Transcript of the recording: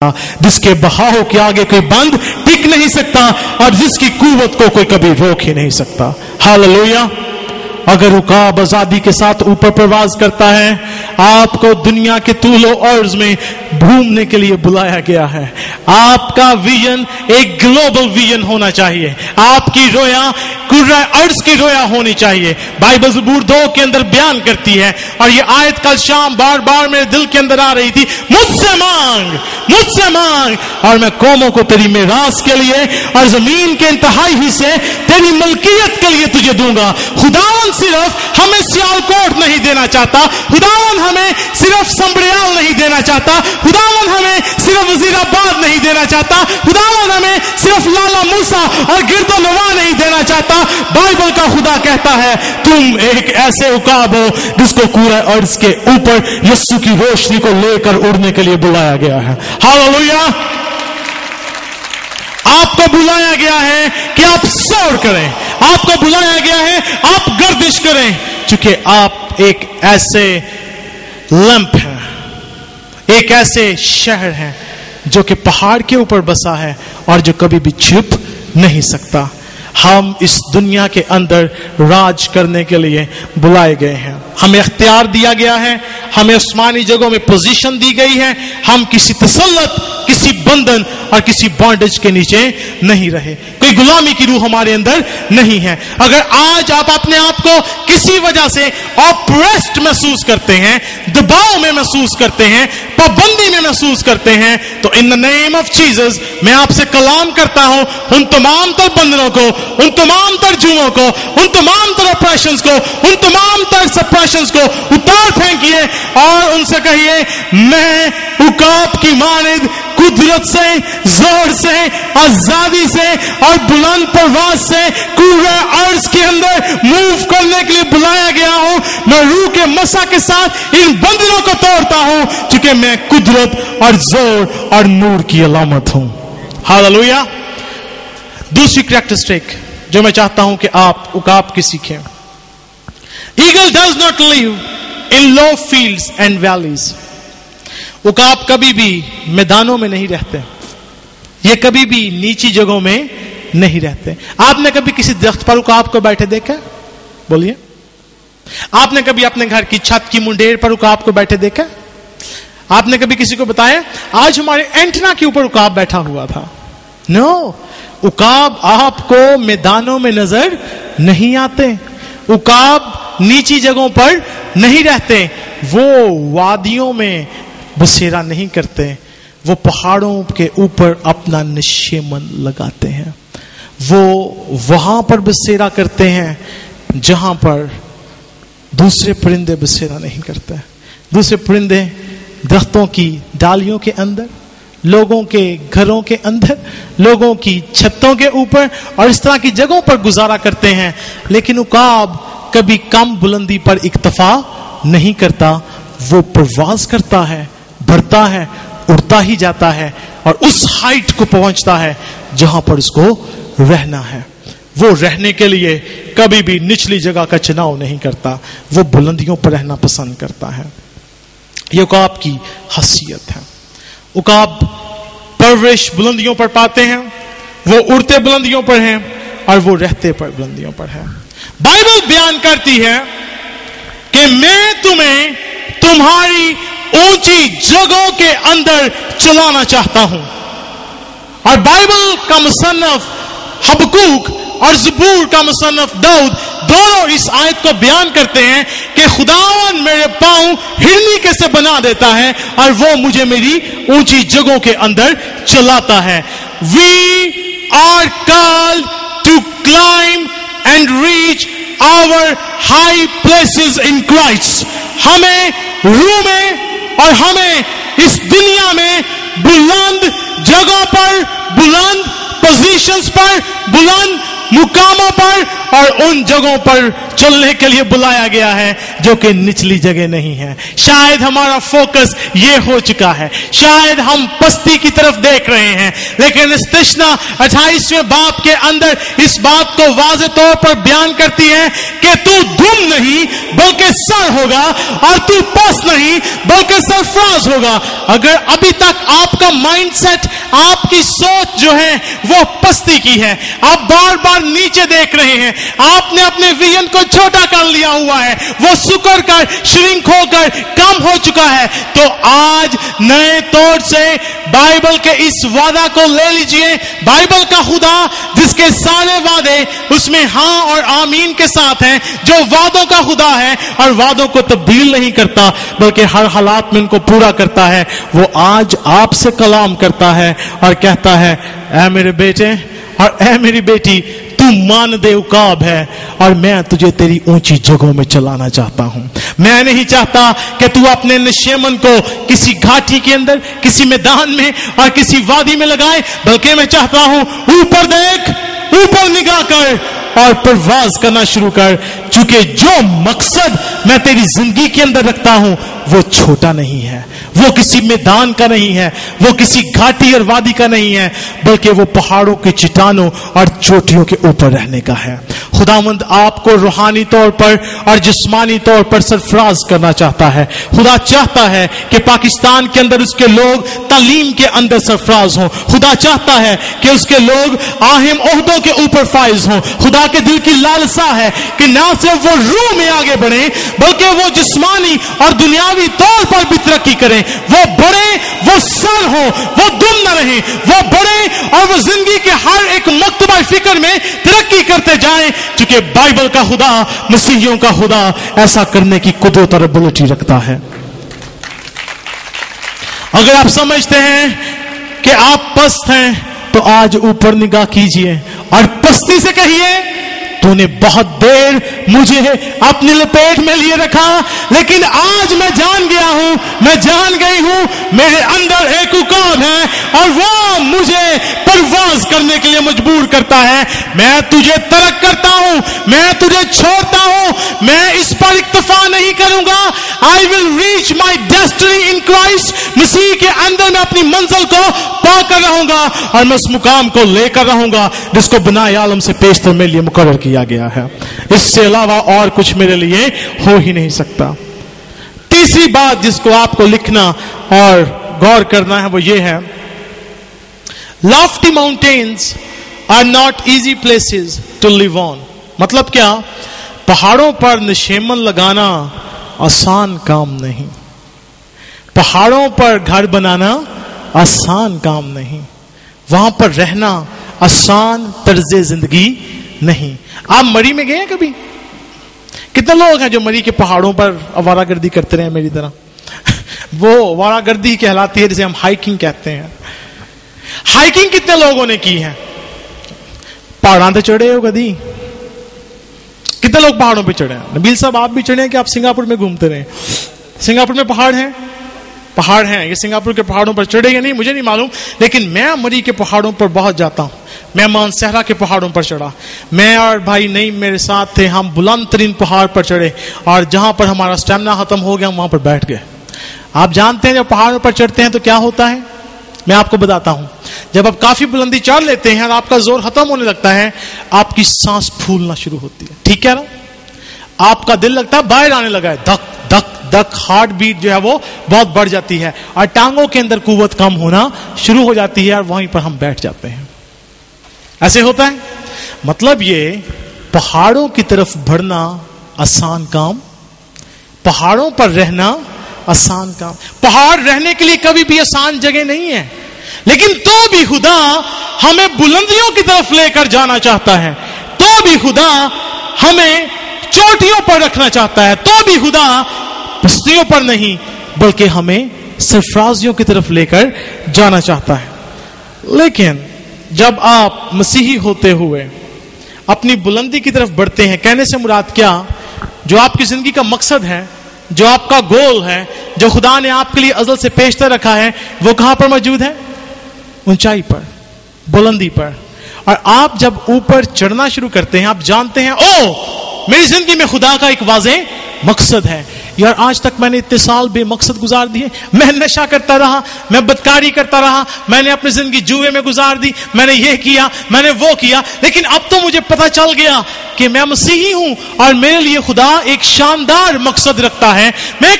जिसके बहाव के आगे कोई बंद टिक नहीं सकता और जिसकी कुव्वत को कोई कभी रोक ही नहीं सकता। हालेलुया। अगर उकाब आजादी के साथ ऊपर प्रवास करता है, आपको दुनिया के तूलो अर्ज में घूमने के लिए बुलाया गया है। आपका विजन एक ग्लोबल विजन होना चाहिए। आपकी रोया कुर्रा अर्ज की रोया होनी चाहिए। बाइबल ज़बूर 2 के अंदर बयान करती है, और ये आयत कल शाम बार बार मेरे दिल के अंदर आ रही थी, मुझसे मांग और मैं कौमों को तेरी मेरास के लिए और जमीन के इंतहाई हिस्से तेरी मलकियत के लिए तुझे दूंगा। खुदावन सिर्फ हमें सियालकोट नहीं देना चाहता, खुदावन हमें सिर्फ संबड़ियाल नहीं देना चाहता, खुदावन हमें सिर्फ वजीराबाद नहीं देना चाहता, खुदावन हमें सिर्फ लाला मूसा और गिरदो नवा नहीं देना चाहता। बाइबल का खुदा कहता है तुम एक ऐसे उकाब हो जिसको पूरा अर्ज के ऊपर यीशु की रोशनी को लेकर उड़ने के लिए बुलाया गया है। हालेलुया। आपको बुलाया गया है कि आप सोर करें, आपको बुलाया गया है आप गर्दिश करें, क्योंकि आप एक ऐसे लैंप हैं, एक ऐसे शहर हैं जो कि पहाड़ के ऊपर बसा है और जो कभी भी छुप नहीं सकता। हम इस दुनिया के अंदर राज करने के लिए बुलाए गए हैं। हमें इख्तियार दिया गया है, हमें आसमानी जगहों में पोजीशन दी गई है। हम किसी तसल्लुत, किसी बंधन और किसी बॉन्डेज के नीचे नहीं रहे। कोई गुलामी की रूह हमारे अंदर नहीं है। अगर आज आप अपने आप को किसी वजह से ऑप्रेस्ड महसूस करते हैं, दबाव में महसूस करते हैं, पाबंदी में महसूस करते हैं, तो in the name of Jesus मैं आपसे कलाम करता हूं, उन तमाम तर बंधनों को, उन तमाम तर जुओं को, उन तमाम तर ऑपरेशंस को, उन तमाम तर सप्रेशंस को उतार फेंकिए और उनसे कहिए, मैं उकाब की मानिद कुदरत से, जोर से, आजादी से और बुलंद परवाज से पूरे अर्ज के अंदर मूव करने के लिए बुलाया गया हूं। मैं रूह के मसा के साथ इन बंधनों को तोड़ता हूं, क्योंकि मैं कुदरत और जोर और नूर की अलामत हूं। हालेलुया। दूसरी कैरेक्टरिस्टिक जो मैं चाहता हूं कि आप उकाब की सीखें, eagle does not live in low fields and valleys. उकाब कभी भी मैदानों में नहीं रहते, ये कभी भी नीची जगहों में नहीं रहते। आपने कभी किसी दरख्त पर उकाब को बैठे देखा? बोलिए। आपने कभी अपने घर की छत की मुंडेर पर उकाब को बैठे देखा? आपने कभी किसी को बताया आज हमारे एंटीना के ऊपर उकाब बैठा हुआ था? नो, उकाब आपको मैदानों में नजर नहीं आते। उकाब नीची जगहों पर नहीं रहते, वो वादियों में बसेरा नहीं करते, वो पहाड़ों के ऊपर अपना निशान लगाते हैं। वो वहां पर बसेरा करते हैं जहां पर दूसरे परिंदे बसेरा नहीं करते। दूसरे परिंदे दरख्तों की डालियों के अंदर, लोगों के घरों के अंदर, लोगों की छतों के ऊपर और इस तरह की जगहों पर गुजारा करते हैं, लेकिन उकाब कभी कम बुलंदी पर इक्तफा नहीं करता। वो प्रवास करता है, बढ़ता है, उड़ता ही जाता है और उस हाइट को पहुंचता है जहां पर उसको रहना है। वो रहने के लिए कभी भी निचली जगह का चुनाव नहीं करता, वो बुलंदियों पर रहना पसंद करता है। ये उकाब की खासियत है। उकाब परवरिश बुलंदियों पर पाते हैं, वो उड़ते बुलंदियों पर हैं और वो रहते पर बुलंदियों पर है। बाइबल बयान करती है कि मैं तुम्हें तुम्हारी ऊंची जगहों के अंदर चलाना चाहता हूं। और बाइबल का मुसन्नफ हबकूक और ज़बूर का मुसन्नफ दाऊद दोनों इस आयत को बयान करते हैं कि खुदावन मेरे पांव हिरनी के से बना देता है और वो मुझे मेरी ऊंची जगहों के अंदर चलाता है। We are called to climb and reach our high places in Christ. हमें रूह में और हमें इस दुनिया में बुलंद जगहों पर, बुलंद पोजीशंस पर, बुलंद मुकामों पर और उन जगहों पर चलने के लिए बुलाया गया है जो कि निचली जगह नहीं है। शायद हमारा फोकस ये हो चुका है, शायद हम पस्ती की तरफ देख रहे हैं, लेकिन इस तृष्णा 28वें बाब के अंदर इस बात को वाज़ेह तौर पर बयान करती है कि तू दुम नहीं बल्कि सर होगा, और तू पस्त नहीं बल्कि सरफराज होगा। अगर अभी तक आपका माइंडसेट, आपकी सोच जो है वो पस्ती की है, आप बार बार नीचे देख रहे हैं, आपने अपने विजन को छोटा कर लिया हुआ है, वो सुकर कर, श्रिंक होकर कम हो चुका है, तो आज नए तौर से बाइबल के इस वादा को ले लीजिए। बाइबल का खुदा जिसके सारे वादे उसमें हाँ और आमीन के साथ हैं, जो वादों का खुदा है और वादों को तब्दील नहीं करता बल्कि हर हालात में उनको पूरा करता है, वो आज आपसे कलाम करता है और कहता है, ऐ मेरे बेटे और ऐ मेरी बेटी, तू मानदे उकाब है और मैं तुझे तेरी ऊंची जगहों में चलाना चाहता हूं। मैं नहीं चाहता कि तू अपने नशेमन को किसी घाटी के अंदर, किसी मैदान में और किसी वादी में लगाए, बल्कि मैं चाहता हूं ऊपर देख, ऊपर निगाह कर और परवाज करना शुरू कर, क्योंकि जो मकसद मैं तेरी जिंदगी के अंदर रखता हूं वो छोटा नहीं है, वो किसी मैदान का नहीं है, वो किसी घाटी और वादी का नहीं है, बल्कि वो पहाड़ों के चट्टानों और चोटियों के ऊपर रहने का है। खुदावंद आपको रूहानी तौर पर और जिस्मानी तौर पर सरफराज करना चाहता है। खुदा चाहता है कि पाकिस्तान के अंदर उसके लोग तालीम के अंदर सरफराज हों। खुदा चाहता है कि उसके लोग अहम ओहदों के ऊपर फाइज हों। खुदा के दिल की लालसा है कि ना सिर्फ वो रूह में आगे बढ़े बल्कि वो जिस्मानी और दुनियावी तौर पर भी तरक्की करें, वो बढ़े, वो सर हो, वो दुम न रहे, वो बढ़े और वो जिंदगी के हर एक मकतबा फिक्र में तरक्की करते जाएं, क्योंकि बाइबल का खुदा, मसीहियों का खुदा ऐसा करने की कुदरत और एबिलिटी रखता है। अगर आप समझते हैं कि आप पस्त हैं तो आज ऊपर निगाह कीजिए और पस्ती से कहिए, तूने बहुत देर मुझे अपनी लपेट में लिए रखा, लेकिन आज मैं जान गया हूं, मैं जान गई हूं मेरे अंदर एक उकाब है और वो मुझे परवाज करने के लिए मजबूर करता है। मैं तुझे तरक करता हूं, मैं तुझे छोड़ता हूं, मैं इस पर इक्तफा नहीं करूंगा। I will reach my destiny in Christ. मसीह के अंदर मैं अपनी मंजिल को पाकर रहूंगा और मैं उस मुकाम को लेकर रहूंगा जिसको बनाए आलम से पेशतर मेरे लिए मुकर्रर किया गया है। इससे अलावा और कुछ मेरे लिए हो ही नहीं सकता। तीसरी बात जिसको आपको लिखना और गौर करना है वो ये है, lofty mountains are not easy places to live on. मतलब क्या? पहाड़ों पर निशेमन लगाना आसान काम नहीं, पहाड़ों पर घर बनाना आसान काम नहीं, वहां पर रहना आसान तर्ज जिंदगी नहीं। आप मरी में गए हैं कभी? कितने लोग हैं जो मरी के पहाड़ों पर आवारागर्दी करते रहे मेरी तरह? वो आवारागर्दी कहलाती है जिसे हम हाइकिंग कहते हैं। हाइकिंग कितने लोगों ने की है? पहाड़ों पे चढ़े हो कभी? कितने लोग पहाड़ों पे चढ़े हैं? नबील साहब आप भी चढ़े हैं कि आप सिंगापुर में घूमते रहे? सिंगापुर में पहाड़ हैं? पहाड़ हैं। ये सिंगापुर के पहाड़ों पर चढ़े या नहीं मुझे नहीं मालूम, लेकिन मैं मरी के पहाड़ों पर बहुत जाता हूं। मैं मानसहरा के पहाड़ों पर चढ़ा, मैं और भाई नहीं मेरे साथ थे, हम बुलंद तरीन पहाड़ पर चढ़े और जहां पर हमारा स्टेमिना खत्म हो गया वहां पर बैठ गए। आप जानते हैं जब पहाड़ों पर चढ़ते हैं तो क्या होता है? मैं आपको बताता हूं। जब आप काफी बुलंदी चढ़ लेते हैं और आपका जोर खत्म होने लगता है, आपकी सांस फूलना शुरू होती है। ठीक है ना? आपका दिल लगता है बाहर आने लगा है, धक धक धक, हार्ट बीट जो है वो बहुत बढ़ जाती है और टांगों के अंदर कुव्वत कम होना शुरू हो जाती है और वहीं पर हम बैठ जाते हैं। ऐसे होता है। मतलब ये पहाड़ों की तरफ बढ़ना आसान काम, पहाड़ों पर रहना आसान काम। पहाड़ रहने के लिए कभी भी आसान जगह नहीं है, लेकिन तो भी खुदा हमें बुलंदियों की तरफ लेकर जाना चाहता है, तो भी खुदा हमें चोटियों पर रखना चाहता है, तो भी खुदा पस्तियों पर नहीं बल्कि हमें सरफराजियों की तरफ लेकर जाना चाहता है। लेकिन जब आप मसीही होते हुए अपनी बुलंदी की तरफ बढ़ते हैं, कहने से मुराद क्या? जो आपकी जिंदगी का मकसद है, जो आपका गोल है, जो खुदा ने आपके लिए अज़ल से पेशतर रखा है, वो कहां पर मौजूद है? ऊंचाई पर, बुलंदी पर। اور آپ جب اوپر چڑھنا شروع کرتے ہیں آپ جانتے ہیں او میری زندگی میں خدا کا ایک واضح مقصد ہے. یار آج تک میں نے اتنے سال بے مقصد گزار دیے, میں نشہ کرتا رہا, میں بدکاری کرتا رہا, میں نے اپنی زندگی جوئے میں گزار دی, میں نے یہ کیا, میں نے وہ کیا, لیکن اب تو مجھے پتہ چل گیا کہ میں مسیحی ہوں اور میرے لیے خدا ایک شاندار مقصد رکھتا ہے. میں